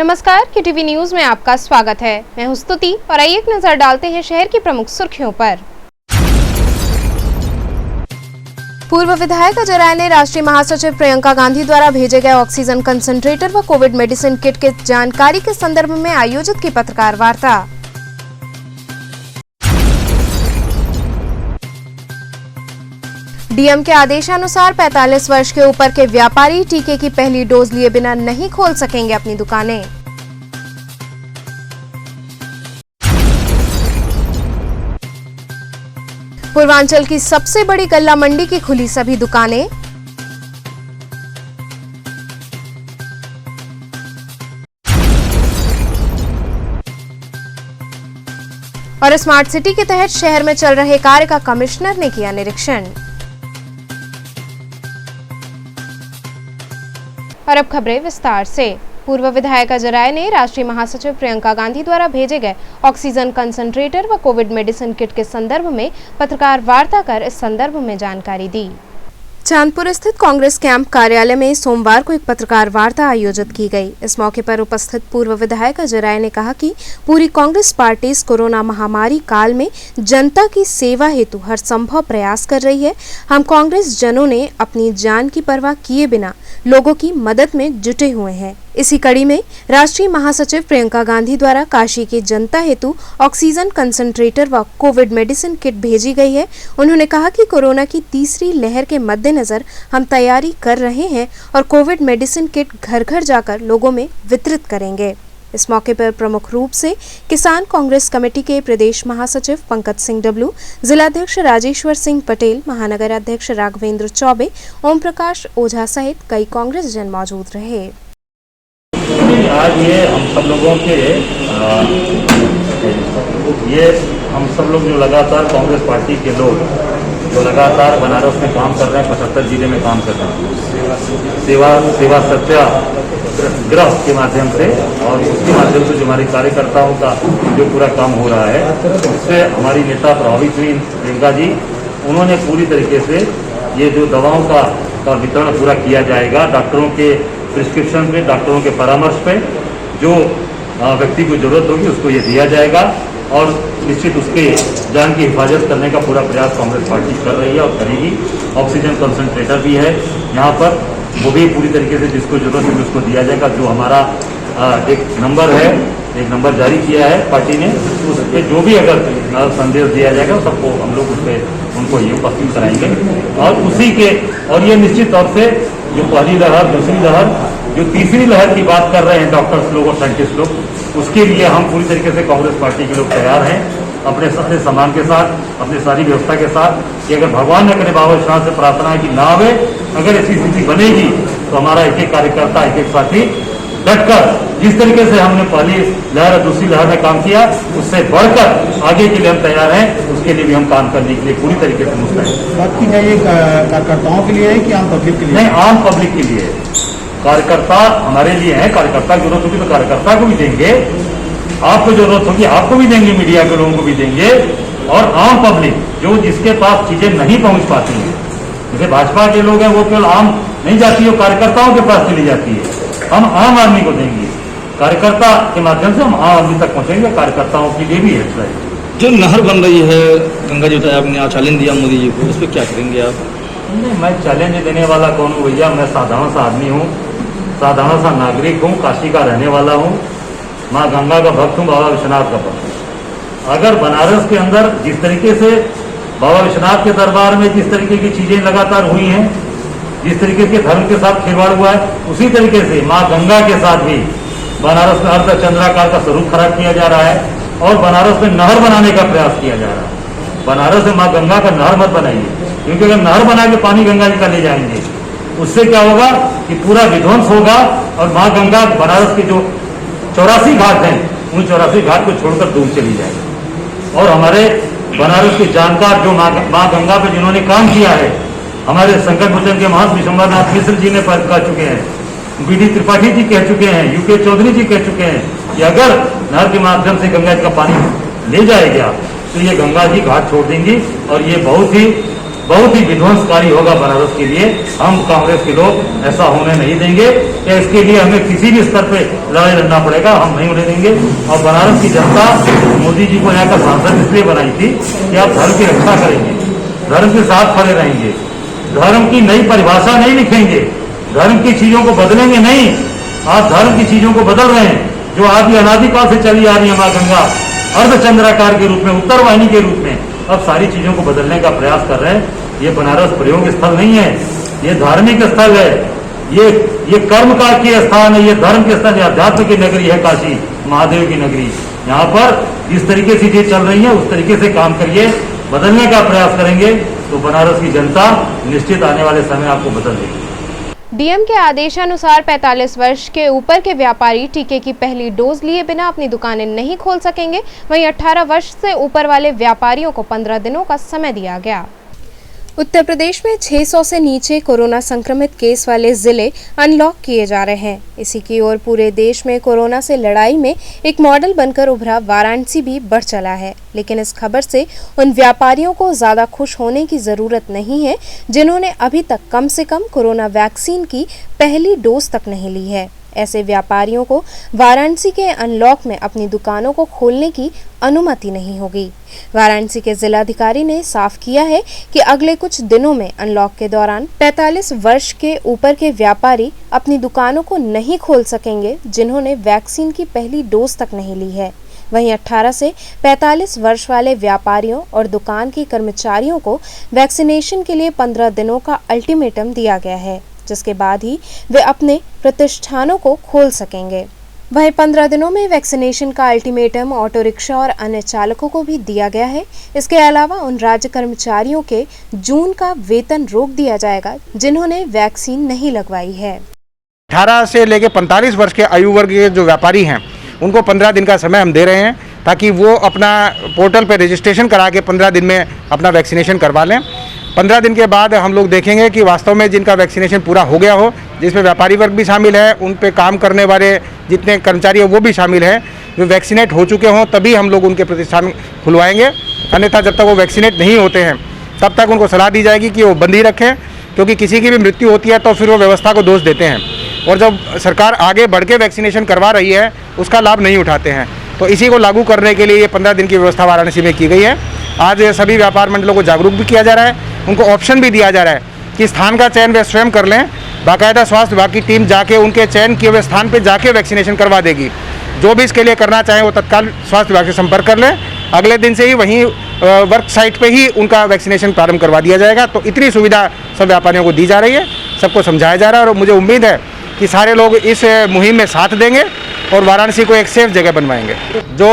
नमस्कार, QTV news में आपका स्वागत है। मैं हूं स्तुति और आइए एक नजर डालते हैं शहर की प्रमुख सुर्खियों पर। पूर्व विधायक अजय राय ने राष्ट्रीय महासचिव प्रियंका गांधी द्वारा भेजे गए ऑक्सीजन कंसंट्रेटर व कोविड मेडिसिन किट के जानकारी के संदर्भ में आयोजित की पत्रकार वार्ता। डीएम के आदेशानुसार 45 वर्ष के ऊपर के व्यापारी टीके की पहली डोज लिए बिना नहीं खोल सकेंगे अपनी दुकानें। पूर्वांचल की सबसे बड़ी गल्ला मंडी की खुली सभी दुकानें। और स्मार्ट सिटी के तहत शहर में चल रहे कार्य का कमिश्नर ने किया निरीक्षण। और अब खबरें विस्तार से। पूर्व विधायक अजय राय ने राष्ट्रीय महासचिव प्रियंका गांधी द्वारा भेजे गए ऑक्सीजन कंसंट्रेटर व कोविड मेडिसिन किट के संदर्भ में पत्रकार वार्ता कर इस संदर्भ में जानकारी दी। चांदपुर स्थित कांग्रेस कैंप कार्यालय में सोमवार को एक पत्रकार वार्ता आयोजित की गई। इस मौके पर उपस्थित पूर्व विधायक अजय राय ने कहा कि पूरी कांग्रेस पार्टी इस कोरोना महामारी काल में जनता की सेवा हेतु हर संभव प्रयास कर रही है। हम कांग्रेस जनों ने अपनी जान की परवाह किए बिना लोगों की मदद में जुटे हुए हैं। इसी कड़ी में राष्ट्रीय महासचिव प्रियंका गांधी द्वारा काशी की जनता हेतु ऑक्सीजन कंसंट्रेटर व कोविड मेडिसिन किट भेजी गई है। उन्होंने कहा कि कोरोना की तीसरी लहर के मद्देनजर हम तैयारी कर रहे हैं और कोविड मेडिसिन किट घर घर जाकर लोगों में वितरित करेंगे। इस मौके पर प्रमुख रूप से किसान कांग्रेस कमेटी के प्रदेश महासचिव पंकज सिंह डब्लू, जिलाध्यक्ष राजेश्वर सिंह पटेल, महानगर अध्यक्ष राघवेंद्र चौबे, ओम प्रकाश ओझा सहित कई कांग्रेस जन मौजूद रहे। आज ये हम सब लोग जो लगातार कांग्रेस पार्टी के लोग जो लगातार बनारस में काम कर रहे हैं, 75 जिले में काम कर रहे हैं, सेवा सत्याग्रह के माध्यम से, और उसके माध्यम से जो हमारे कार्यकर्ताओं का जो पूरा काम हो रहा है, उससे हमारी नेता प्रभावित हुई प्रियंका जी। उन्होंने पूरी तरीके से ये जो दवाओं का वितरण पूरा किया जाएगा, डॉक्टरों के प्रिस्क्रिप्शन पे, डॉक्टरों के परामर्श पे जो व्यक्ति को जरूरत होगी उसको ये दिया जाएगा, और निश्चित उसके जान की हिफाजत करने का पूरा प्रयास कांग्रेस पार्टी कर रही है और करेगी। ऑक्सीजन कंसंट्रेटर भी है यहाँ पर, वो भी पूरी तरीके से जिसको जरूरत है उसको दिया जाएगा। जो हमारा एक नंबर जारी किया है पार्टी ने, उस पर जो भी अगर संदेश दिया जाएगा सबको हम लोग उनको ये उपस्थित कराएंगे। और ये निश्चित तौर से जो पहली लहर, दूसरी लहर, जो तीसरी लहर की बात कर रहे हैं डॉक्टर्स लोग और साइंटिस्ट लोग, उसके लिए हम पूरी तरीके से कांग्रेस पार्टी के लोग तैयार हैं, अपने सारे सामान के साथ, अपनी सारी व्यवस्था के साथ, कि अगर भगवान न करे, बाबा विश्वनाथ से प्रार्थना है कि ना आवे, अगर ऐसी स्थिति बनेगी तो हमारा एक एक कार्यकर्ता, एक एक साथी डटकर जिस तरीके से हमने पहली लहर और दूसरी लहर में काम किया, उससे बढ़कर आगे के लिए हम तैयार हैं। उसके लिए भी हम काम करने के लिए पूरी तरीके से मुस्तैद। बात की जाए कार्यकर्ताओं के लिए है कि आम पब्लिक के लिए? नहीं, आम पब्लिक के लिए। कार्यकर्ता हमारे लिए हैं, कार्यकर्ता की जरूरत होगी तो कार्यकर्ता को भी देंगे, आपको जरूरत होगी आपको भी देंगे, मीडिया के लोगों को भी देंगे, और आम पब्लिक जो जिसके पास चीजें नहीं पहुंच पाती हैं, जैसे भाजपा के लोग हैं वो केवल आम नहीं जाती है, कार्यकर्ताओं के पास चली जाती है, हम आम आदमी को देंगे। कार्यकर्ता के माध्यम से हम आम आदमी तक पहुंचेंगे, कार्यकर्ताओं के लिए भी है। जो नहर बन रही है गंगा जी, आपने आज चैलेंज दिया मोदी जी को, उस पर क्या करेंगे आप? नहीं, मैं चैलेंज देने वाला कौन हूँ भैया? मैं साधारण सा आदमी हूँ, साधारण सा नागरिक हूँ, काशी का रहने वाला हूँ, माँ गंगा का भक्त हूँ, बाबा विश्वनाथ का भक्त। अगर बनारस के अंदर जिस तरीके से बाबा विश्वनाथ के दरबार में जिस तरीके की चीजें लगातार हुई हैं, जिस तरीके के धर्म के साथ खिलवाड़ हुआ है, उसी तरीके से माँ गंगा के साथ भी बनारस में अर्धचंद्राकार का स्वरूप खराब किया जा रहा है, और बनारस में नहर बनाने का प्रयास किया जा रहा है। बनारस में माँ गंगा का नहर मत बनाइए, क्योंकि अगर नहर बना के पानी गंगा जी का ले जाएंगे, उससे क्या होगा कि पूरा विध्वंस होगा, और माँ गंगा बनारस के जो 84 घाट हैं, उन 84 घाट को छोड़कर दूर चली जाएगी। और हमारे बनारस के जानकार जो माँ गंगा पे जिन्होंने काम किया है, हमारे संकट मोचन के महंत विशंबरनाथ मिश्र जी ने कह चुके हैं, BD त्रिपाठी जी कह चुके हैं, UK चौधरी जी कह चुके हैं कि अगर नहर के माध्यम से गंगा जी का पानी ले जाएगा तो ये गंगा जी घाट छोड़ देंगी, और ये बहुत ही बहुत ही विध्वंसकारी होगा बनारस के लिए। हम कांग्रेस के लोग ऐसा होने नहीं देंगे कि इसके लिए हमें किसी भी स्तर पे लड़ाई लड़ना पड़ेगा, हम नहीं होने देंगे। और बनारस की जनता मोदी जी को यहाँ का सांसद इसलिए बनाई थी कि आप धर्म की रक्षा करेंगे, धर्म के साथ खड़े रहेंगे, धर्म की नई परिभाषा नहीं लिखेंगे, धर्म की चीजों को बदलेंगे नहीं। आप धर्म की चीजों को बदल रहे हैं जो आदि अनादिकाल से चली आ रही है। माँ गंगा अर्धचंद्राकार के रूप में, उत्तर वाहिनी के रूप में अब सारी चीजों को बदलने का प्रयास कर रहे हैं। ये बनारस प्रयोग स्थल नहीं है, ये धार्मिक स्थल है, ये कर्म का के स्थान है, ये धर्म के स्थान है, अध्यात्म की नगरी है काशी महादेव की नगरी। यहाँ पर जिस तरीके से चीजें चल रही है उस तरीके से काम करिए, बदलने का प्रयास करेंगे तो बनारस की जनता निश्चित आने वाले समय आपको बदल देगी। डीएम के आदेशानुसार 45 वर्ष के ऊपर के व्यापारी टीके की पहली डोज लिए बिना अपनी दुकानें नहीं खोल सकेंगे। वहीं 18 वर्ष से ऊपर वाले व्यापारियों को 15 दिनों का समय दिया गया। उत्तर प्रदेश में 600 से नीचे कोरोना संक्रमित केस वाले जिले अनलॉक किए जा रहे हैं। इसी की ओर पूरे देश में कोरोना से लड़ाई में एक मॉडल बनकर उभरा वाराणसी भी बढ़ चला है। लेकिन इस खबर से उन व्यापारियों को ज़्यादा खुश होने की ज़रूरत नहीं है जिन्होंने अभी तक कम से कम कोरोना वैक्सीन की पहली डोज तक नहीं ली है। ऐसे व्यापारियों को वाराणसी के अनलॉक में अपनी दुकानों को खोलने की अनुमति नहीं होगी। वाराणसी के जिलाधिकारी ने साफ किया है कि अगले कुछ दिनों में अनलॉक के दौरान 45 वर्ष के ऊपर के व्यापारी अपनी दुकानों को नहीं खोल सकेंगे जिन्होंने वैक्सीन की पहली डोज तक नहीं ली है। वहीं 18 से 45 वर्ष वाले व्यापारियों और दुकान के कर्मचारियों को वैक्सीनेशन के लिए 15 दिनों का अल्टीमेटम दिया गया है, जिसके बाद ही वे अपने प्रतिष्ठानों को खोल सकेंगे। वहीं 15 दिनों में वैक्सीनेशन का अल्टीमेटम ऑटो रिक्शा और अन्य चालकों को भी दिया गया है। इसके अलावा उन राज्य कर्मचारियों के जून का वेतन रोक दिया जाएगा जिन्होंने वैक्सीन नहीं लगवाई है। 18 से लेकर 45 वर्ष के आयु वर्ग के जो व्यापारी हैं उनको 15 दिन का समय हम दे रहे हैं ताकि वो अपना पोर्टल पर रजिस्ट्रेशन करा के 15 दिन में अपना वैक्सीनेशन करवा लें। 15 दिन के बाद हम लोग देखेंगे कि वास्तव में जिनका वैक्सीनेशन पूरा हो गया हो, जिसमें व्यापारी वर्ग भी शामिल है, उन पे काम करने वाले जितने कर्मचारी हैं वो भी शामिल हैं, जो वैक्सीनेट हो चुके हों तभी हम लोग उनके प्रतिष्ठान खुलवाएंगे। अन्यथा जब तक वो वैक्सीनेट नहीं होते हैं तब तक उनको सलाह दी जाएगी कि वो बंद ही रखें, क्योंकि किसी की भी मृत्यु होती है तो फिर वो व्यवस्था को दोष देते हैं और जब सरकार आगे बढ़ के वैक्सीनेशन करवा रही है उसका लाभ नहीं उठाते हैं। तो इसी को लागू करने के लिए ये 15 दिन की व्यवस्था वाराणसी में की गई है। आज सभी व्यापार मंडलों को जागरूक भी किया जा रहा है, उनको ऑप्शन भी दिया जा रहा है कि स्थान का चयन वे स्वयं कर लें। बाकायदा स्वास्थ्य विभाग की टीम जाके उनके चयन किए हुए स्थान पर जाके वैक्सीनेशन करवा देगी। जो भी इसके लिए करना चाहें वो तत्काल स्वास्थ्य विभाग से संपर्क कर लें। अगले दिन से ही वहीं वर्क साइट पे ही उनका वैक्सीनेशन प्रारंभ करवा दिया जाएगा। तो इतनी सुविधा सब व्यापारियों को दी जा रही है, सबको समझाया जा रहा है और मुझे उम्मीद है कि सारे लोग इस मुहिम में साथ देंगे और वाराणसी को एक सेफ जगह बनवाएंगे। जो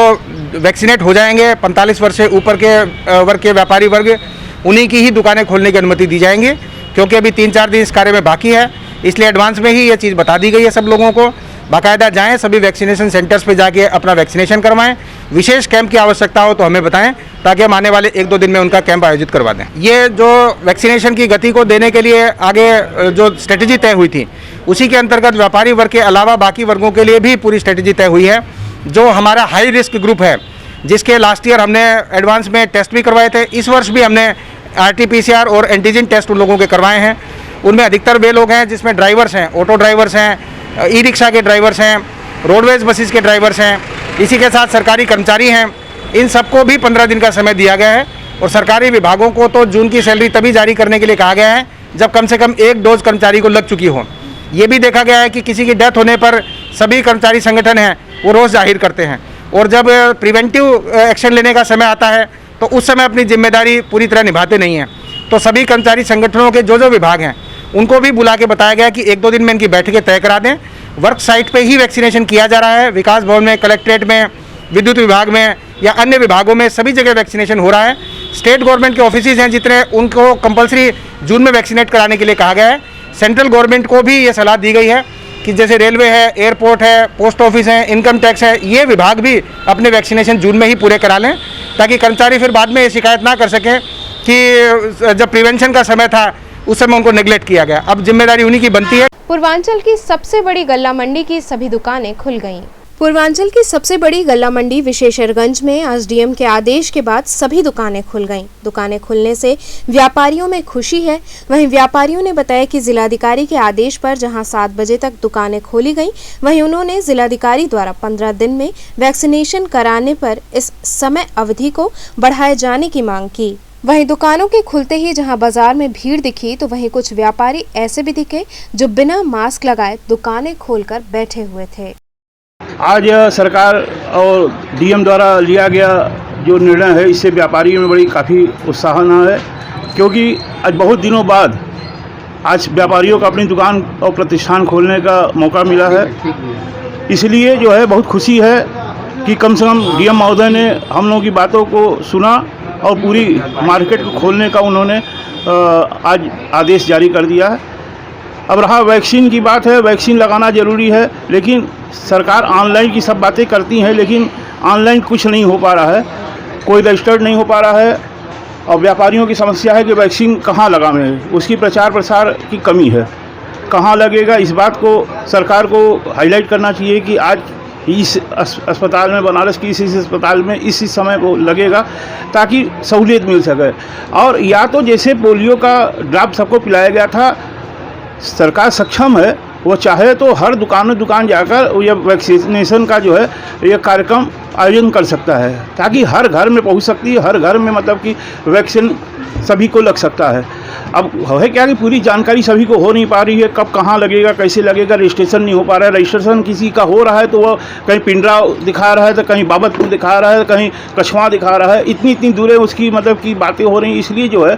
वैक्सीनेट हो जाएंगे 45 वर्ष से ऊपर के वर्ग के व्यापारी वर्ग, उन्हीं की ही दुकानें खोलने की अनुमति दी जाएंगी, क्योंकि अभी 3-4 दिन इस कार्य में बाकी है। इसलिए एडवांस में ही ये चीज़ बता दी गई है सब लोगों को। बाकायदा जाएं, सभी वैक्सीनेशन सेंटर्स पे जाके अपना वैक्सीनेशन करवाएं। विशेष कैंप की आवश्यकता हो तो हमें बताएं ताकि हम आने वाले 1-2 दिन में उनका कैंप आयोजित करवा दें। ये जो वैक्सीनेशन की गति को देने के लिए आगे जो स्ट्रेटजी तय हुई थी उसी के अंतर्गत व्यापारी वर्ग के अलावा बाकी वर्गों के लिए भी पूरी स्ट्रेटजी तय हुई है। जो हमारा हाई रिस्क ग्रुप है, जिसके लास्ट ईयर हमने एडवांस में टेस्ट भी करवाए थे, इस वर्ष भी हमने RT-PCR और एंटीजन टेस्ट उन लोगों के करवाए हैं। उनमें अधिकतर वे लोग हैं जिसमें ड्राइवर्स हैं, ऑटो ड्राइवर्स हैं, ई-रिक्शा के ड्राइवर्स हैं, रोडवेज बसेस के ड्राइवर्स हैं, इसी के साथ सरकारी कर्मचारी हैं। इन सबको भी 15 दिन का समय दिया गया है और सरकारी विभागों को तो जून की सैलरी तभी जारी करने के लिए कहा गया है जब कम से कम 1 डोज कर्मचारी को लग चुकी हो। ये भी देखा गया है कि किसी की डेथ होने पर सभी कर्मचारी संगठन हैं वो रोष जाहिर करते हैं और जब प्रिवेंटिव एक्शन लेने का समय आता है तो उस समय अपनी जिम्मेदारी पूरी तरह निभाते नहीं हैं। तो सभी कर्मचारी संगठनों के जो विभाग हैं उनको भी बुला के बताया गया कि 1-2 दिन में इनकी बैठकें तय करा दें। वर्क साइट पे ही वैक्सीनेशन किया जा रहा है। विकास भवन में, कलेक्ट्रेट में, विद्युत विभाग में या अन्य विभागों में सभी जगह वैक्सीनेशन हो रहा है। स्टेट गवर्नमेंट के ऑफिसेज हैं जितने, उनको कंपलसरी जून में वैक्सीनेट कराने के लिए कहा गया है। सेंट्रल गवर्नमेंट को भी ये सलाह दी गई है कि जैसे रेलवे है, एयरपोर्ट है, पोस्ट ऑफिस है, इनकम टैक्स है, ये विभाग भी अपने वैक्सीनेशन जून में ही पूरे करा लें ताकि कर्मचारी फिर बाद में ये शिकायत ना कर सकें कि जब प्रिवेंशन का समय था उस समय उनको नेग्लेक्ट किया गया। अब जिम्मेदारी उन्हीं की बनती है। पूर्वांचल की सबसे बड़ी गल्ला मंडी की सभी दुकानें खुल गईं। पूर्वांचल की सबसे बड़ी गल्ला मंडी विशेषरगंज में आज डीएम के आदेश के बाद सभी दुकानें खुल गईं। दुकानें खुलने से व्यापारियों में खुशी है। वहीं व्यापारियों ने बताया कि जिलाधिकारी के आदेश पर जहां 7 बजे तक दुकानें खोली गईं, वहीं उन्होंने जिलाधिकारी द्वारा 15 दिन में वैक्सीनेशन कराने पर इस समय अवधि को बढ़ाए जाने की मांग की। वहीं दुकानों के खुलते ही जहां बाजार में भीड़ दिखी, तो वहीं कुछ व्यापारी ऐसे भी दिखे जो बिना मास्क लगाए दुकानें खोलकर बैठे हुए थे। आज सरकार और डीएम द्वारा लिया गया जो निर्णय है, इससे व्यापारियों में बड़ी काफ़ी उत्साहना है, क्योंकि आज बहुत दिनों बाद आज व्यापारियों को अपनी दुकान और प्रतिष्ठान खोलने का मौका मिला है। इसलिए जो है बहुत खुशी है कि कम से कम डीएम महोदय ने हम लोगों की बातों को सुना और पूरी मार्केट को खोलने का उन्होंने आज आदेश जारी कर दिया है। अब रहा वैक्सीन की बात है, वैक्सीन लगाना ज़रूरी है, लेकिन सरकार ऑनलाइन की सब बातें करती हैं, लेकिन ऑनलाइन कुछ नहीं हो पा रहा है, कोई रजिस्टर्ड नहीं हो पा रहा है। और व्यापारियों की समस्या है कि वैक्सीन कहाँ लगावें, उसकी प्रचार प्रसार की कमी है, कहाँ लगेगा। इस बात को सरकार को हाईलाइट करना चाहिए कि आज इस अस्पताल में, बनारस की इस अस्पताल में इस समय को लगेगा, ताकि सहूलियत मिल सके। और या तो जैसे पोलियो का ड्राप सबको पिलाया गया था, सरकार सक्षम है, वो चाहे तो हर दुकान जाकर ये वैक्सीनेशन का जो है ये कार्यक्रम आयोजन कर सकता है, ताकि हर घर में पहुंच सकती है, हर घर में मतलब कि वैक्सीन सभी को लग सकता है। अब है क्या कि पूरी जानकारी सभी को हो नहीं पा रही है, कब कहाँ लगेगा, कैसे लगेगा, रजिस्ट्रेशन नहीं हो पा रहा है। रजिस्ट्रेशन किसी का हो रहा है तो वो कहीं पिंडरा दिखा रहा है, तो कहीं बाबतपुर दिखा रहा है, कहीं कछवा दिखा रहा है, इतनी दूर उसकी मतलब की बातें हो रही हैं। इसलिए जो है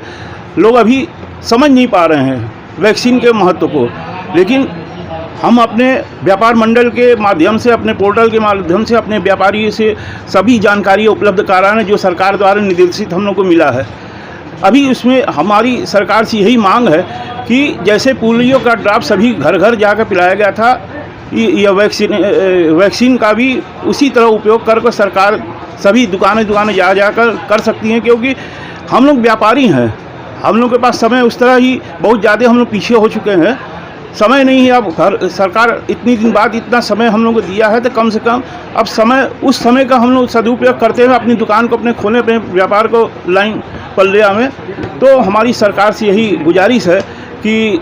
लोग अभी समझ नहीं पा रहे हैं वैक्सीन के महत्व को। लेकिन हम अपने व्यापार मंडल के माध्यम से, अपने पोर्टल के माध्यम से अपने व्यापारियों से सभी जानकारी उपलब्ध करा रहे हैं जो सरकार द्वारा निर्देशित हम लोग को मिला है। अभी उसमें हमारी सरकार से यही मांग है कि जैसे पोलियो का ड्राप सभी घर घर जाकर पिलाया गया था, यह वैक्सीन का भी उसी तरह उपयोग कर सरकार सभी दुकानें जाकर कर सकती हैं, क्योंकि हम लोग व्यापारी हैं, हम लोग के पास समय उस तरह ही बहुत ज़्यादा हम लोग पीछे हो चुके हैं, समय नहीं है। अब सरकार इतनी दिन बाद इतना समय हम लोग को दिया है, तो कम से कम अब उस समय का हम लोग सदुपयोग करते हुए अपनी दुकान को अपने खोलें, अपने व्यापार को लाइन पल्ले में। तो हमारी सरकार से यही गुजारिश है कि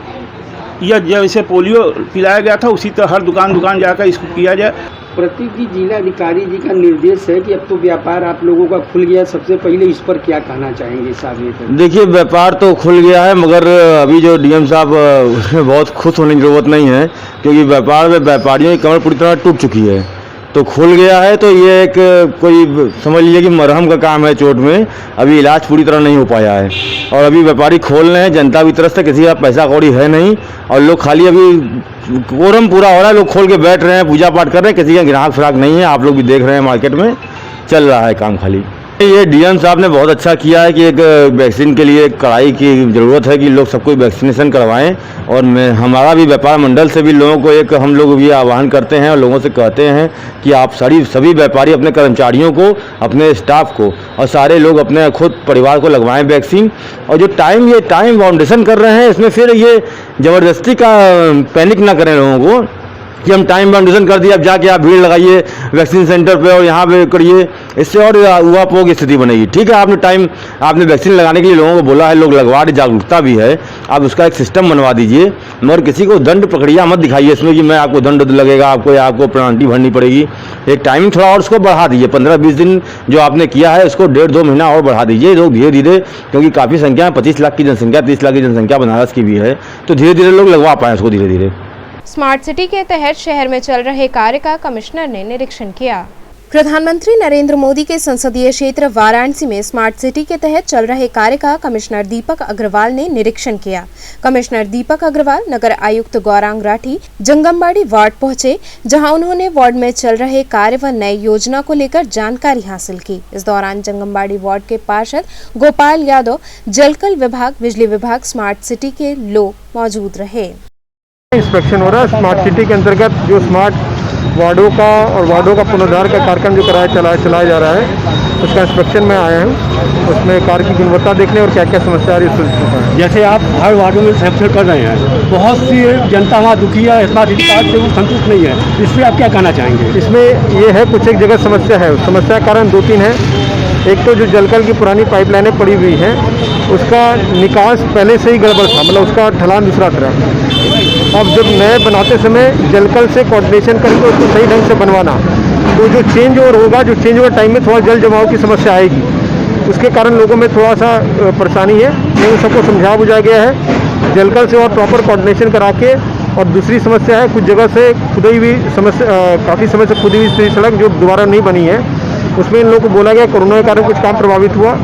यह जैसे पोलियो पिलाया गया था, उसी तरह हर दुकान जाकर इसको किया जाए। प्रति की जिलाधिकारी जी का निर्देश है कि अब तो व्यापार आप लोगों का खुल गया, सबसे पहले इस पर क्या कहना चाहेंगे साहब? देखिए, व्यापार तो खुल गया है, मगर अभी जो डीएम साहब उसमें बहुत खुश होने की जरूरत नहीं है, क्योंकि व्यापार में व्यापारियों की कमर पूरी तरह टूट चुकी है। तो खुल गया है तो ये एक कोई समझ लीजिए कि मरहम का काम है चोट में, अभी इलाज पूरी तरह नहीं हो पाया है। और अभी व्यापारी खोल रहे हैं, जनता की तरफ से किसी का पैसा कौड़ी है नहीं, और लोग खाली अभी कोरम पूरा हो रहा है, लोग खोल के बैठ रहे हैं, पूजा पाठ कर रहे हैं, किसी का ग्राहक फिराक नहीं है। आप लोग भी देख रहे हैं मार्केट में चल रहा है काम खाली। ये डीएम साहब ने बहुत अच्छा किया है कि एक वैक्सीन के लिए कड़ाई की ज़रूरत है कि लोग सबको वैक्सीनेशन करवाएं। और हमारा भी व्यापार मंडल से भी लोगों को एक हम लोग भी आह्वान करते हैं और लोगों से कहते हैं कि आप सभी व्यापारी अपने कर्मचारियों को, अपने स्टाफ को और सारे लोग अपने खुद परिवार को लगवाएं वैक्सीन। और जो टाइम बाउंडेशन कर रहे हैं, इसमें फिर ये ज़बरदस्ती का पैनिक ना करें लोगों को कि हम टाइम बाउंडेशन कर दिया, अब जाके आप भीड़ लगाइए वैक्सीन सेंटर पे और यहाँ पे करिए, इससे और उहापोह की स्थिति बनेगी। ठीक है, आपने वैक्सीन लगाने के लिए लोगों को बोला है, लोग लगवा रहे, जागरूकता भी है, आप उसका एक सिस्टम बनवा दीजिए, मगर किसी को दंड प्रक्रिया मत दिखाइए इसमें कि मैं आपको दंड लगेगा, आपको पेनल्टी भरनी पड़ेगी। एक टाइम थोड़ा और उसको बढ़ा दीजिए, 15-20 दिन जो आपने किया है उसको 1.5-2 महीना और बढ़ा दीजिए। लोग धीरे धीरे, क्योंकि काफ़ी संख्या है, 25 लाख की जनसंख्या, 30 लाख की जनसंख्या बनारस की भी है, तो धीरे धीरे लोग लगवा पाएँ उसको धीरे धीरे। स्मार्ट सिटी के तहत शहर में चल रहे कार्य का कमिश्नर ने निरीक्षण किया। प्रधानमंत्री नरेंद्र मोदी के संसदीय क्षेत्र वाराणसी में स्मार्ट सिटी के तहत चल रहे कार्य का कमिश्नर दीपक अग्रवाल ने निरीक्षण किया। कमिश्नर दीपक अग्रवाल नगर आयुक्त गौरांग राठी जंगमबाड़ी वार्ड पहुंचे, जहां उन्होंने वार्ड में चल रहे कार्य व नई योजना को लेकर जानकारी हासिल की। इस दौरान जंगमबाड़ी वार्ड के पार्षद गोपाल यादव, जलकल विभाग, बिजली विभाग, स्मार्ट सिटी के लोग मौजूद रहे। इंस्पेक्शन हो रहा है स्मार्ट सिटी के अंतर्गत। जो स्मार्ट वार्डों का और वार्डों का पुनरुद्धार का कार्यक्रम जो चलाया जा रहा है, उसका इंस्पेक्शन में आया हूँ। उसमें कार्य की गुणवत्ता देखने और क्या क्या समस्या आ रही है उसको देखने का। जैसे आप हर वार्डों में इंस्पेक्शन कर रहे हैं, बहुत सी जनता वहाँ दुखी है, स्मार्ट सिटी कार्ड से वो संतुष्ट नहीं है, इस पर आप क्या कहना चाहेंगे? इसमें ये है कुछ एक जगह समस्या है, समस्या का कारण 2-3 है। एक तो जो जलकल की पुरानी पाइपलाइनें पड़ी हुई हैं, उसका निकास पहले से ही गड़बड़ था, मतलब उसका ढलान दूसरा तरह। अब जब नए बनाते समय जलकल से कोऑर्डिनेशन करके उसको सही ढंग से बनवाना, तो जो चेंज ओवर होगा, जो चेंज ओवर टाइम में थोड़ा जल जमाव की समस्या आएगी, उसके कारण लोगों में थोड़ा सा परेशानी है। लेकिन सबको समझा बुझा गया है जलकल से और प्रॉपर कोऑर्डिनेशन करा के। और दूसरी समस्या है कुछ जगह से खुदी हुई काफ़ी समय से खुदी हुई सड़क जो दोबारा नहीं बनी है, उसमें इन लोगों को बोला गया कोरोना के कारण कुछ काम प्रभावित हुआ।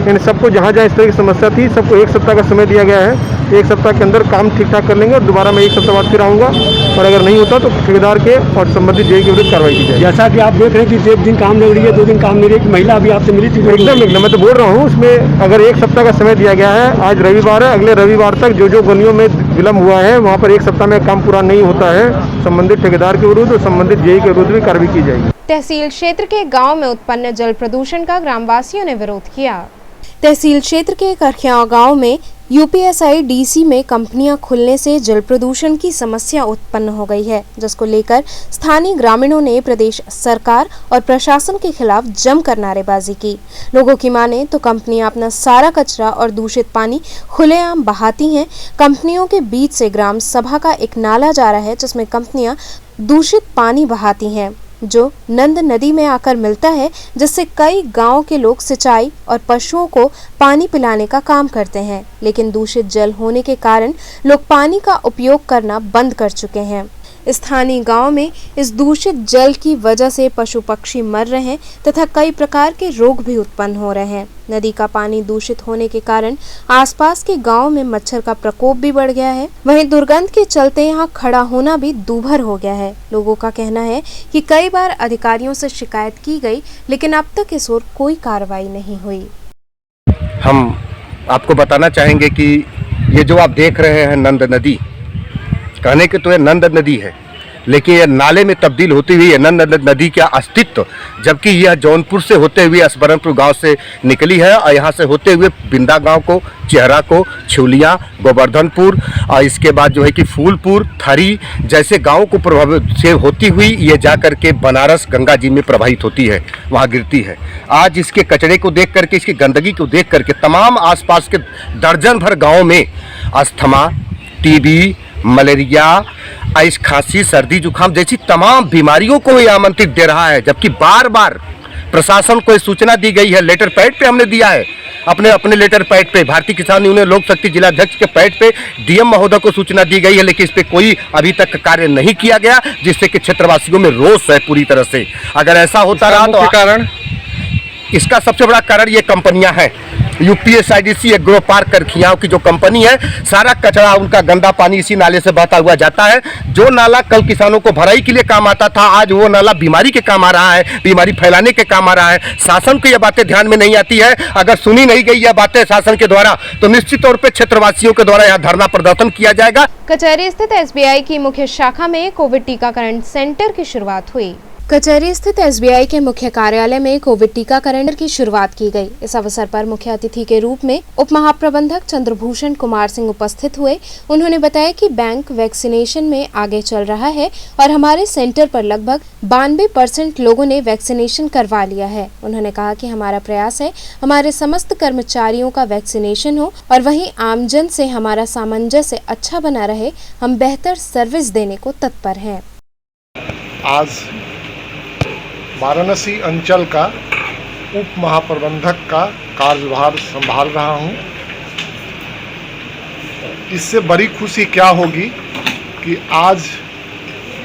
इन सबको जहाँ जहाँ इस तरह की समस्या थी, सबको 1 सप्ताह का समय दिया गया है। 1 सप्ताह के अंदर काम ठीक ठाक कर लेंगे और दोबारा मैं 1 सप्ताह बाद फिर आऊँगा, और अगर नहीं होता तो ठेकेदार के और संबंधित जेई के विरुद्ध कार्रवाई की जाएगी। जैसा कि आप देख रहे हैं कि 1 दिन काम लग रही है, 2 दिन काम नहीं रही, महिला अभी आपसे मिली थी। एकदम मैं तो बोल रहा हूँ, उसमें अगर 1 सप्ताह का समय दिया गया है, आज रविवार है, अगले रविवार तक जो गलियों में विलम्ब हुआ है वहाँ पर 1 सप्ताह में काम पूरा नहीं होता है, संबंधित ठेकेदार के विरुद्ध और संबंधित जेई के विरुद्ध भी कार्रवाई की जाएगी। तहसील क्षेत्र के गांव में उत्पन्न जल प्रदूषण का ग्रामवासियों ने विरोध किया। तहसील क्षेत्र के करखियाव गांव में यूपीएसआई डीसी में कंपनियां खुलने से जल प्रदूषण की समस्या उत्पन्न हो गई है, जिसको लेकर स्थानीय ग्रामीणों ने प्रदेश सरकार और प्रशासन के खिलाफ जमकर नारेबाजी की। लोगों की माने तो कंपनियां अपना सारा कचरा और दूषित पानी खुलेआम बहाती हैं। कंपनियों के बीच से ग्राम सभा का एक नाला जा रहा है, जिसमें कंपनियां दूषित पानी बहाती हैं, जो नंद नदी में आकर मिलता है, जिससे कई गांव के लोग सिंचाई और पशुओं को पानी पिलाने का काम करते हैं। लेकिन दूषित जल होने के कारण लोग पानी का उपयोग करना बंद कर चुके हैं। स्थानीय गांव में इस दूषित जल की वजह से पशु पक्षी मर रहे हैं तथा कई प्रकार के रोग भी उत्पन्न हो रहे हैं। नदी का पानी दूषित होने के कारण आसपास के गांव में मच्छर का प्रकोप भी बढ़ गया है। वहीं दुर्गंध के चलते यहां खड़ा होना भी दूभर हो गया है। लोगों का कहना है कि कई बार अधिकारियों से शिकायत की गई, लेकिन अब तक इस ओर कोई कार्रवाई नहीं हुई। हम आपको बताना चाहेंगे कि ये जो आप देख रहे हैं नंद नदी, कहने के तो ये नंद नदी है, लेकिन यह नाले में तब्दील होती हुई है नंद नदी का अस्तित्व, जबकि यह जौनपुर से होते हुए असबरनपुर गांव से निकली है और यहाँ से होते हुए बिंदा गांव को, चेहरा को, छिवलिया, गोवर्धनपुर और इसके बाद जो है कि फूलपुर, थरी जैसे गांवों को प्रभावित से होती हुई ये जा कर के बनारस गंगा जी में प्रवाहित होती है, वहाँ गिरती है। आज इसके कचरे को देख करके, इसकी गंदगी को देख करके तमाम आसपास के दर्जन भर गाँव में अस्थमा, टीबी, मलेरिया, आइस, खांसी, सर्दी, जुकाम जैसी तमाम बीमारियों को ये आमंत्रित दे रहा है। जबकि बार बार प्रशासन को सूचना दी गई है, लेटर पैड पे हमने दिया है, अपने लेटर पैड पे, भारतीय किसान यूनियन लोक शक्ति जिलाध्यक्ष के पैड पे डीएम महोदय को सूचना दी गई है, लेकिन इस पे कोई अभी तक कार्य नहीं किया गया, जिससे कि क्षेत्रवासियों में रोष है पूरी तरह से। अगर ऐसा होता रहा तो कारण, इसका सबसे बड़ा कारण ये कंपनियां हैं। यूपीएसआईडीसी एग्रो पार्क करखियाव की जो कंपनी है, सारा कचरा, उनका गंदा पानी इसी नाले से बहता हुआ जाता है। जो नाला कल किसानों को भराई के लिए काम आता था, आज वो नाला बीमारी के काम आ रहा है, बीमारी फैलाने के काम आ रहा है। शासन को ये बातें ध्यान में नहीं आती है। अगर सुनी नहीं गई ये बातें शासन के द्वारा, तो निश्चित तौर पर क्षेत्रवासियों के द्वारा यहाँ धरना प्रदर्शन किया जाएगा। कचहरी स्थित एसबीआई की मुख्य शाखा में कोविड टीकाकरण सेंटर की शुरुआत हुई। कचहरी स्थित एसबीआई के मुख्य कार्यालय में कोविड टीकाकरण की शुरुआत की गई। इस अवसर पर मुख्य अतिथि के रूप में उप महाप्रबंधक चंद्रभूषण कुमार सिंह उपस्थित हुए। उन्होंने बताया कि बैंक वैक्सीनेशन में आगे चल रहा है और हमारे सेंटर पर लगभग 92% लोगों ने वैक्सीनेशन करवा लिया है। उन्होंने कहा कि हमारा प्रयास है हमारे समस्त कर्मचारियों का वैक्सीनेशन हो और वहीं आमजन से हमारा सामंजस्य अच्छा बना रहे। हम बेहतर सर्विस देने को तत्पर हैं। आज वाराणसी अंचल का उप महाप्रबंधक का कार्यभार संभाल रहा हूं। इससे बड़ी खुशी क्या होगी कि आज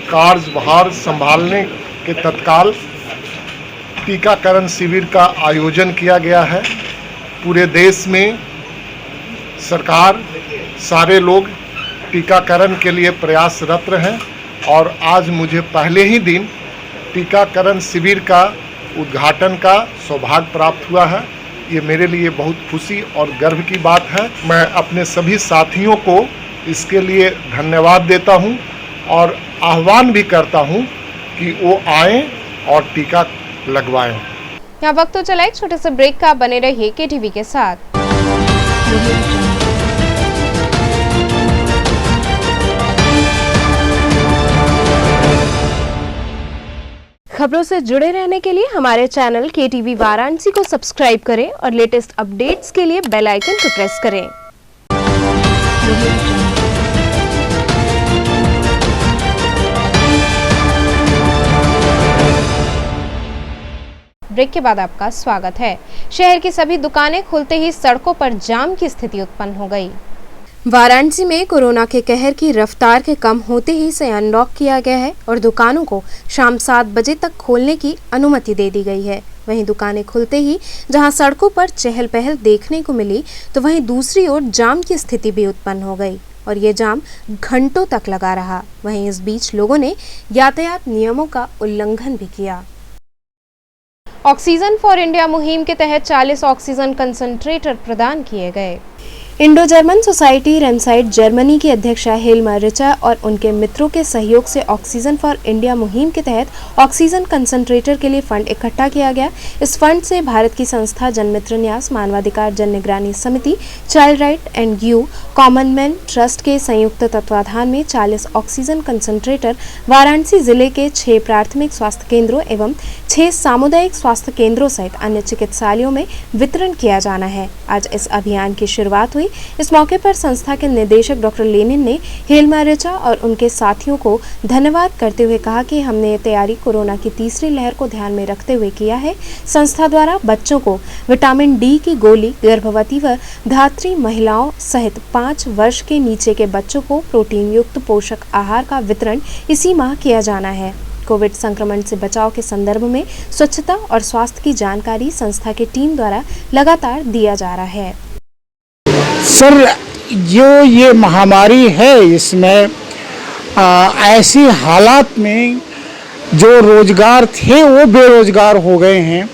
कार्यभार संभालने के तत्काल टीकाकरण शिविर का आयोजन किया गया है। पूरे देश में सरकार, सारे लोग टीकाकरण के लिए प्रयासरत हैं और आज मुझे पहले ही दिन टीकाकरण शिविर का उद्घाटन का सौभाग्य प्राप्त हुआ है। ये मेरे लिए बहुत खुशी और गर्व की बात है। मैं अपने सभी साथियों को इसके लिए धन्यवाद देता हूं और आह्वान भी करता हूं कि वो आएं और टीका लगवाएं। यहाँ वक्त तो चला एक छोटे से ब्रेक का, बने रहिए KTV के साथ। खबरों से जुड़े रहने के लिए हमारे चैनल KTV वाराणसी को सब्सक्राइब करें और लेटेस्ट अपडेट्स के लिए बेल आइकन को प्रेस करें। ब्रेक के बाद आपका स्वागत है। शहर की सभी दुकानें खुलते ही सड़कों पर जाम की स्थिति उत्पन्न हो गई। वाराणसी में कोरोना के कहर की रफ्तार के कम होते ही इसे अनलॉक किया गया है और दुकानों को शाम 7 बजे तक खोलने की अनुमति दे दी गई है। वहीं दुकानें खुलते ही जहां सड़कों पर चहल पहल देखने को मिली, तो वहीं दूसरी ओर जाम की स्थिति भी उत्पन्न हो गई और ये जाम घंटों तक लगा रहा। वहीं इस बीच लोगों ने यातायात नियमों का उल्लंघन भी किया। ऑक्सीजन फॉर इंडिया मुहिम के तहत 40 ऑक्सीजन कंसंट्रेटर प्रदान किए गए। इंडो जर्मन सोसाइटी रेमसाइड जर्मनी की अध्यक्षा हेल्मा रिचा और उनके मित्रों के सहयोग से ऑक्सीजन फॉर इंडिया मुहिम के तहत ऑक्सीजन कंसंट्रेटर के लिए फंड इकट्ठा किया गया। इस फंड से भारत की संस्था जनमित्र न्यास, मानवाधिकार जन निगरानी समिति, child right and you, common man trust के संयुक्त तत्वाधान में 40 ऑक्सीजन कंसंट्रेटर वाराणसी जिले के 6 प्राथमिक स्वास्थ्य केंद्रों एवं 6 सामुदायिक स्वास्थ्य केंद्रों सहित अन्य चिकित्सालयों में वितरण किया जाना है। आज इस अभियान की शुरुआत हुई। इस मौके पर संस्था के निदेशक डॉक्टर लेनिन ने हेल्मा रिचा और उनके साथियों को धन्यवाद करते हुए कहा कि हमने ये तैयारी कोरोना की तीसरी लहर को ध्यान में रखते हुए किया है। संस्था द्वारा बच्चों को विटामिन डी की गोली, गर्भवती व धात्री महिलाओं सहित 5 वर्ष के नीचे के बच्चों को प्रोटीन युक्त पोषक आहार का वितरण इसी माह किया जाना है। कोविड संक्रमण से बचाव के संदर्भ में स्वच्छता और स्वास्थ्य की जानकारी संस्था की टीम द्वारा लगातार दिया जा रहा है। सर, जो ये महामारी है, इसमें ऐसी हालात में जो रोजगार थे वो बेरोजगार हो गए हैं।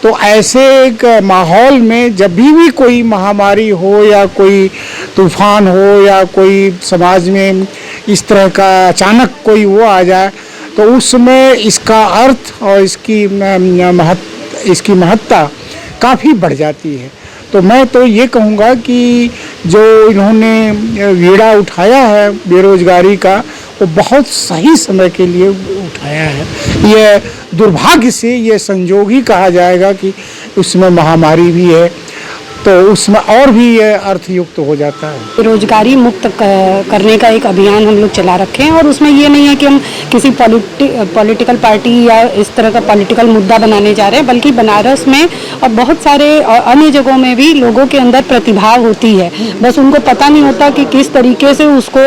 तो ऐसे एक माहौल में जब भी कोई महामारी हो या कोई तूफान हो या कोई समाज में इस तरह का अचानक कोई वो आ जाए, तो उसमें इसका अर्थ और इसकी महत्ता काफ़ी बढ़ जाती है। तो मैं तो ये कहूँगा कि जो इन्होंने बीड़ा उठाया है बेरोजगारी का, वो बहुत सही समय के लिए उठाया है। ये दुर्भाग्य से ये संजोग ही कहा जाएगा कि उसमें महामारी भी है, तो उसमें और भी ये अर्थयुक्त हो जाता है। बेरोजगारी मुक्त करने का एक अभियान हम लोग चला रखे हैं और उसमें ये नहीं है कि हम किसी पॉलिटिकल पार्टी या इस तरह का पॉलिटिकल मुद्दा बनाने जा रहे हैं, बल्कि बनारस में और बहुत सारे अन्य जगहों में भी लोगों के अंदर प्रतिभा होती है, बस उनको पता नहीं होता कि किस तरीके से उसको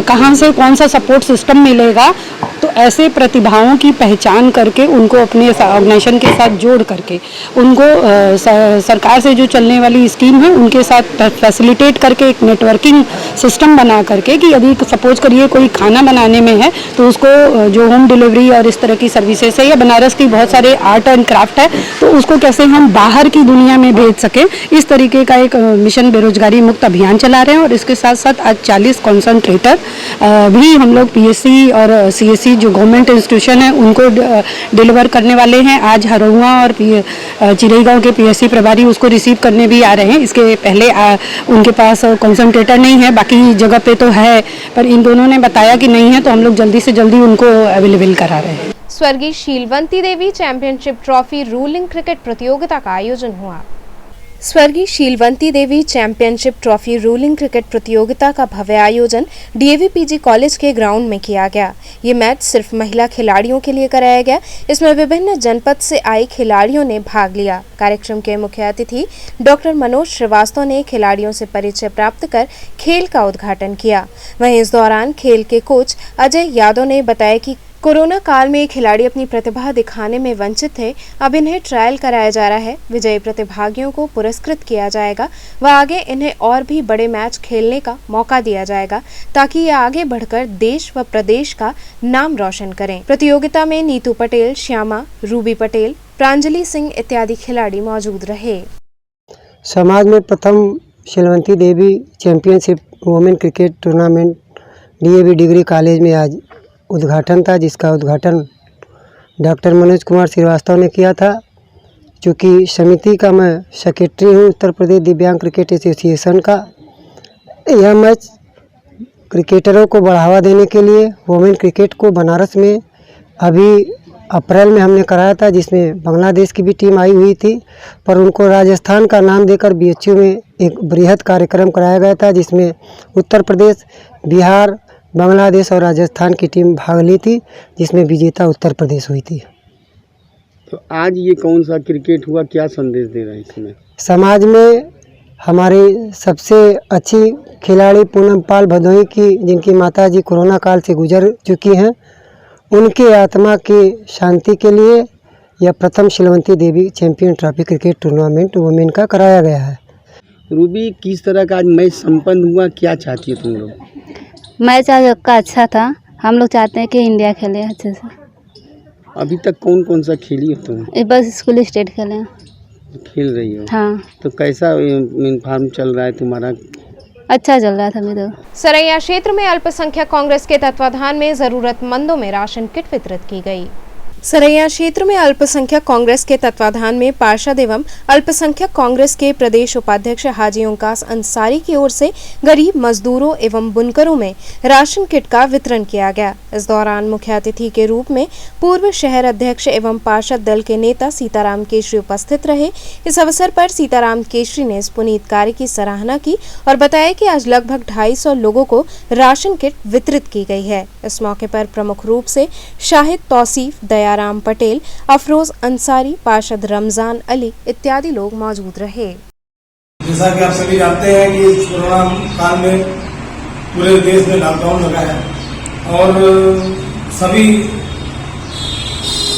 कहाँ से कौन सा सपोर्ट सिस्टम मिलेगा। तो ऐसे प्रतिभाओं की पहचान करके उनको अपने ऑर्गेनाइजेशन के साथ जोड़ करके उनको सरकार से जो चलने वाली स्कीम है उनके साथ फैसिलिटेट करके एक नेटवर्किंग सिस्टम बना करके कि यदि सपोज करिए कोई खाना बनाने में है तो उसको जो होम डिलीवरी और इस तरह की सर्विसेज है, या बनारस की बहुत सारे आर्ट एंड क्राफ्ट है, तो उसको कैसे हम बाहर की दुनिया में भेज सकें, इस तरीके का एक मिशन बेरोजगारी मुक्त अभियान चला रहे हैं। और इसके साथ साथ आज 40 कॉन्सनट्रेटर भी हम लोग PSC और CSC जो गवर्नमेंट इंस्टीट्यूशन है उनको डिलीवर करने वाले हैं। आज हरौआ और चिरईगांव के PSC प्रभारी उसको रिसीव करने भी आ रहे हैं। इसके पहले उनके पास कंसंट्रेटर नहीं है, बाकी जगह पे तो है, पर इन दोनों ने बताया कि नहीं है, तो हम लोग जल्दी से जल्दी उनको अवेलेबल करा रहे हैं। स्वर्गीय शीलवंती Devi championship trophy ruling cricket प्रतियोगिता का आयोजन हुआ। स्वर्गीय शीलवंती Devi championship trophy ruling cricket प्रतियोगिता का भव्य आयोजन DAV PG कॉलेज के ग्राउंड में किया गया। ये मैच सिर्फ महिला खिलाड़ियों के लिए कराया गया। इसमें विभिन्न जनपद से आए खिलाड़ियों ने भाग लिया। कार्यक्रम के मुख्य अतिथि डॉक्टर मनोज श्रीवास्तव ने खिलाड़ियों से परिचय प्राप्त कर खेल का उद्घाटन किया। वहीं इस दौरान खेल के कोच अजय यादव ने बताया कि कोरोना काल में खिलाड़ी अपनी प्रतिभा दिखाने में वंचित थे, अब इन्हें ट्रायल कराया जा रहा है। विजयी प्रतिभागियों को पुरस्कृत किया जाएगा व आगे इन्हें और भी बड़े मैच खेलने का मौका दिया जाएगा ताकि ये आगे बढ़कर देश व प्रदेश का नाम रोशन करें। प्रतियोगिता में नीतू पटेल, श्यामा, रूबी पटेल, प्रांजलि सिंह इत्यादि खिलाड़ी मौजूद रहे। समाज में प्रथम Shilwanti Devi championship women cricket tournament DAV degree college में आज उद्घाटन था, जिसका उद्घाटन डॉक्टर मनोज कुमार श्रीवास्तव ने किया था। चूँकि समिति का मैं सेक्रेटरी हूँ उत्तर प्रदेश दिव्यांग क्रिकेट एसोसिएशन का, यह मैच क्रिकेटरों को बढ़ावा देने के लिए वुमेन क्रिकेट को बनारस में अभी अप्रैल में हमने कराया था, जिसमें बांग्लादेश की भी टीम आई हुई थी, पर उनको राजस्थान का नाम देकर BHU में एक बृहद कार्यक्रम कराया गया था, जिसमें उत्तर प्रदेश, बिहार, बांग्लादेश और राजस्थान की टीम भाग ली थी, जिसमें विजेता उत्तर प्रदेश हुई थी। तो आज ये कौन सा क्रिकेट हुआ, क्या संदेश दे रहा है इसमें? समाज में हमारी सबसे अच्छी खिलाड़ी पूनम पाल भदोही की, जिनकी माताजी कोरोना काल से गुजर चुकी हैं, उनकी आत्मा की शांति के लिए यह प्रथम Shilwanti Devi champion trophy cricket tournament women का कराया गया है। रूबी, किस तरह का आज मैच संपन्न हुआ, क्या चाहती है तुम लोग? मैच आज का अच्छा था। हम लोग चाहते हैं कि इंडिया खेले अच्छे से। अभी तक कौन कौन सा खेली हो तुम? बस स्कूल स्टेट खेले। खेल रही हो? हाँ। तो कैसा इन्फॉर्म चल रहा है तुम्हारा? अच्छा चल रहा था अभी तो। सरैया क्षेत्र में अल्पसंख्यक कांग्रेस के तत्वाधान में जरूरतमंदों में राशन किट वितरित की गई। सरैया क्षेत्र में अल्पसंख्यक कांग्रेस के तत्वाधान में पार्षद एवं अल्पसंख्यक कांग्रेस के प्रदेश उपाध्यक्ष हाजी ओंकास अंसारी की ओर से गरीब मजदूरों एवं बुनकरों में राशन किट का वितरण किया गया। इस दौरान मुख्य अतिथि के रूप में पूर्व शहर अध्यक्ष एवं पार्षद दल के नेता सीताराम केशरी उपस्थित रहे। इस अवसर पर सीताराम केशरी ने इस पुनीत कार्य की सराहना की और बताया कि आज लगभग 250 लोगों को राशन किट वितरित की गई है। इस मौके पर प्रमुख रूप से शाहिद तौसीफ, दयाराम पटेल, अफरोज अंसारी, पार्षद रमजान अली इत्यादि लोग मौजूद रहे। जैसा कि आप सभी जानते हैं कि इस कोरोना काल में पूरे देश में लॉकडाउन लगा है और सभी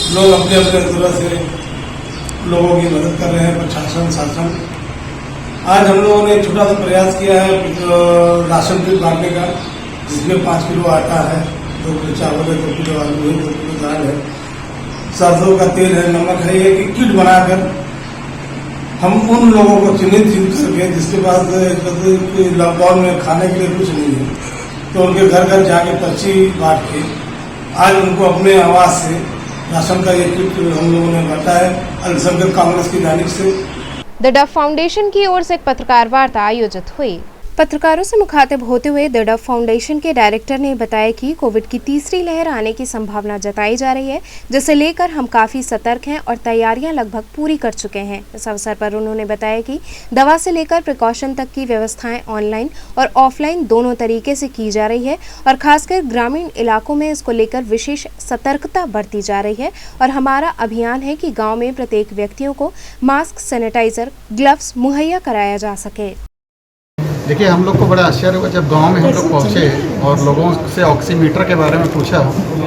लोग अपने अपने जरूरत से लोगों की मदद कर रहे हैं, प्रशासन शासन। आज हम लोगों ने एक छोटा सा प्रयास किया है राशन किट बांटने का, जिसमें 5 किलो आटा है, 2 किलो चावल है, 2 किलो आलू है, 2 किलो दाल है, सरसों का तेल है, नमक है। ये किट बनाकर हम उन लोगों को चिन्हित करके जिसके पास लॉकडाउन में खाने के लिए कुछ नहीं है, तो उनके घर घर जाके पर्ची बांट के आज उनको अपने आवाज से राशन का ये किट हम लोगों ने बांटा है अल्पसंख्यक कांग्रेस की जानिब से। द डफ फाउंडेशन की ओर से एक पत्रकार वार्ता आयोजित हुई। पत्रकारों से मुखातिब होते हुए द डफ फाउंडेशन के डायरेक्टर ने बताया कि कोविड की तीसरी लहर आने की संभावना जताई जा रही है, जिसे लेकर हम काफ़ी सतर्क हैं और तैयारियां लगभग पूरी कर चुके हैं। इस अवसर पर उन्होंने बताया कि दवा से लेकर प्रिकॉशन तक की व्यवस्थाएं ऑनलाइन और ऑफलाइन दोनों तरीके से की जा रही है और खासकर ग्रामीण इलाकों में इसको लेकर विशेष सतर्कता बरती जा रही है और हमारा अभियान है कि गाँव में प्रत्येक व्यक्तियों को मास्क, सैनिटाइजर, ग्लव्स मुहैया कराया जा सके। देखिए, हम लोग को बड़ा आश्चर्य हुआ जब गांव में हम लोग पहुंचे और लोगों से ऑक्सीमीटर के बारे में पूछा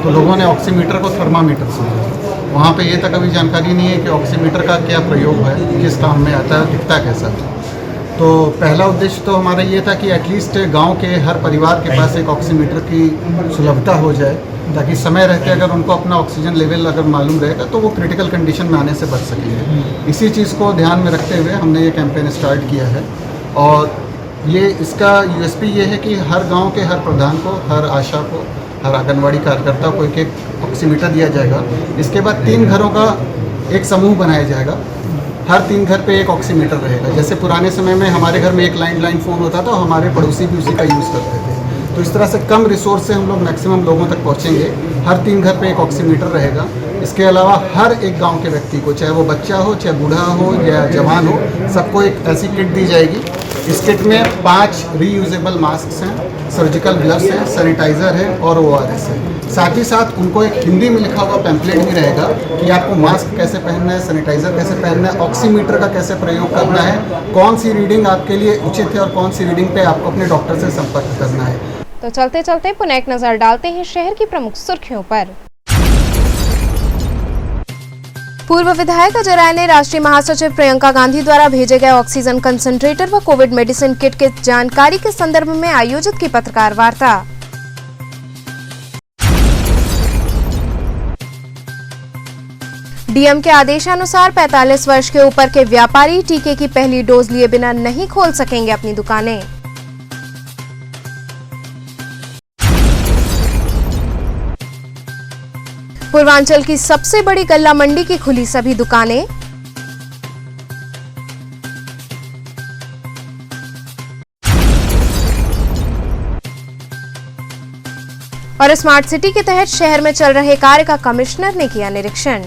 तो लोगों ने ऑक्सीमीटर को थर्मामीटर समझा। वहाँ पे ये तक अभी जानकारी नहीं है कि ऑक्सीमीटर का क्या प्रयोग है, किस काम में आता है, दिखता कैसा है। तो पहला उद्देश्य तो हमारा ये था कि एटलीस्ट गाँव के हर परिवार के पास एक ऑक्सीमीटर की सुलभता हो जाए, ताकि समय रहते अगर उनको अपना ऑक्सीजन लेवल अगर मालूम रहेगा तो वो क्रिटिकल कंडीशन में आने से बच सकेंगे। इसी चीज़ को ध्यान में रखते हुए हमने ये कैंपेन स्टार्ट किया है और ये इसका यूएसपी ये है कि हर गांव के हर प्रधान को, हर आशा को, हर आंगनवाड़ी कार्यकर्ता को एक ऑक्सीमीटर दिया जाएगा। इसके बाद 3 घरों का एक समूह बनाया जाएगा, हर 3 घर पे एक ऑक्सीमीटर रहेगा। जैसे पुराने समय में हमारे घर में एक लैंडलाइन फ़ोन होता था, हमारे पड़ोसी भी उसी का यूज़ करते थे। तो इस तरह से कम रिसोर्स से हम लोग मैक्सिमम लोगों तक पहुँचेंगे। हर 3 घर पे एक ऑक्सीमीटर रहेगा। इसके अलावा हर एक गांव के व्यक्ति को, चाहे वो बच्चा हो, चाहे बूढ़ा हो या जवान हो, सबको एक ऐसी किट दी जाएगी। इस किट में 5 रीयूजेबल मास्क हैं, सर्जिकल ग्लव्स हैं, सैनिटाइज़र है और ORS है। साथ ही साथ उनको एक हिंदी में लिखा हुआ पैम्पलेट भी रहेगा कि आपको मास्क कैसे पहनना है, सैनिटाइज़र कैसे पहनना है, ऑक्सीमीटर का कैसे प्रयोग करना है, कौन सी रीडिंग आपके लिए उचित है और कौन सी रीडिंग पे आपको अपने डॉक्टर से संपर्क करना है। तो चलते चलते पुनः एक नजर डालते हैं शहर की प्रमुख सुर्खियों पर। पूर्व विधायक अजय राय ने राष्ट्रीय महासचिव प्रियंका गांधी द्वारा भेजे गए ऑक्सीजन कंसंट्रेटर व कोविड मेडिसिन किट के जानकारी के संदर्भ में आयोजित की पत्रकार वार्ता। डीएम के आदेशानुसार 45 वर्ष के ऊपर के व्यापारी टीके की पहली डोज लिए बिना नहीं खोल सकेंगे अपनी दुकानें। पूर्वांचल की सबसे बड़ी गल्ला मंडी की खुली सभी दुकानें। और स्मार्ट सिटी के तहत शहर में चल रहे कार्य का कमिश्नर ने किया निरीक्षण।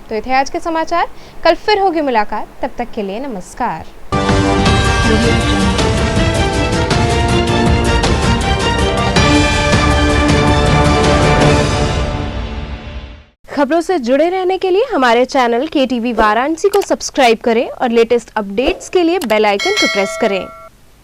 तो ये थे आज के समाचार। कल फिर होगी मुलाकात, तब तक के लिए नमस्कार। खबरों से जुड़े रहने के लिए हमारे चैनल KTV वाराणसी को सब्सक्राइब करें और लेटेस्ट अपडेट्स के लिए बेल आइकन को प्रेस करें।